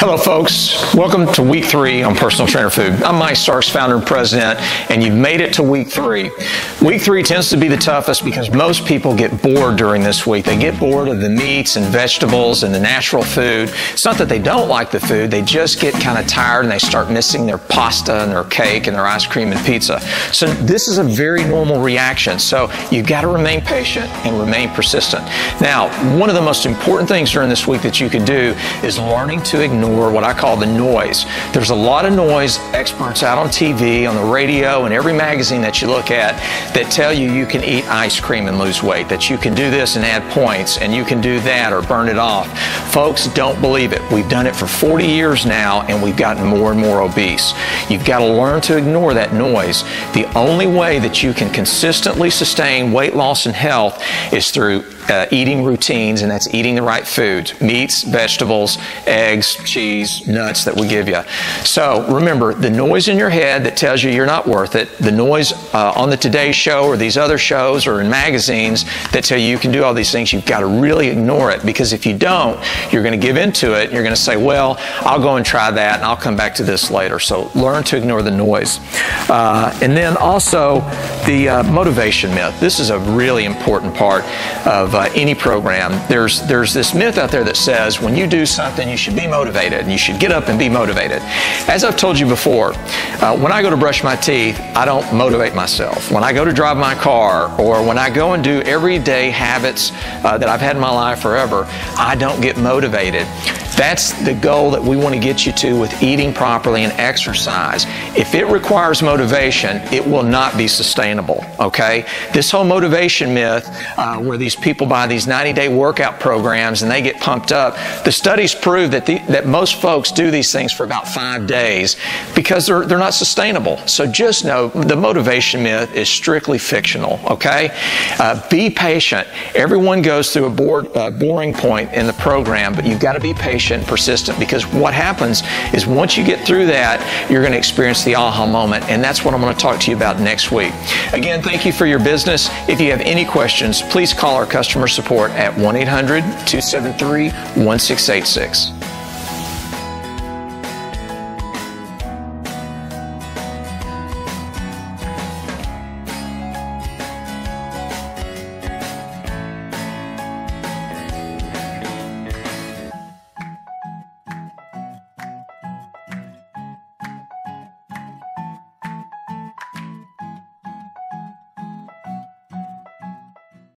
Hello folks, welcome to week 3 on Personal Trainer Food. I'm Mike Starks, founder and president, and you've made it to week 3. Week 3 tends to be the toughest because most people get bored during this week. They get bored of the meats and vegetables and the natural food. It's not that they don't like the food, they just get kind of tired and they start missing their pasta and their cake and their ice cream and pizza. So this is a very normal reaction. So you've got to remain patient and remain persistent. Now, one of the most important things during this week that you can do is learning to ignore what I call the noise. There's a lot of noise, experts out on TV, on the radio, and every magazine that you look at that tell you you can eat ice cream and lose weight, that you can do this and add points, and you can do that or burn it off. Folks, don't believe it. We've done it for 40 years now, and we've gotten more and more obese. You've got to learn to ignore that noise. The only way that you can consistently sustain weight loss and health is through eating routines, and that's eating the right foods: meats, vegetables, eggs, cheese, nuts that we give you. So remember, the noise in your head that tells you you're not worth it, the noise on the Today Show or these other shows or in magazines that tell you you can do all these things, you've got to really ignore it, because if you don't, you're going to give into it. You're going to say, well, I'll go and try that and I'll come back to this later. So learn to ignore the noise. And then also the motivation myth. This is a really important part of any program. There's this myth out there that says when you do something, you should be motivated and you should get up and be motivated. As I've told you before, when I go to brush my teeth, I don't motivate myself. When I go to drive my car, or when I go and do everyday habits that I've had in my life forever, I don't get motivated. That's the goal that we want to get you to with eating properly and exercise. If it requires motivation, it will not be sustainable, okay? This whole motivation myth, where these people buy these 90-day workout programs and they get pumped up, the studies prove that most folks do these things for about 5 days because they're not sustainable. So just know the motivation myth is strictly fictional, okay? Be patient. Everyone goes through a boring point in the program, but you've got to be patient and persistent, because what happens is once you get through that, you're going to experience the aha moment, and that's what I'm going to talk to you about next week. Again, thank you for your business. If you have any questions, please call our customer support at 1-800-273-1686.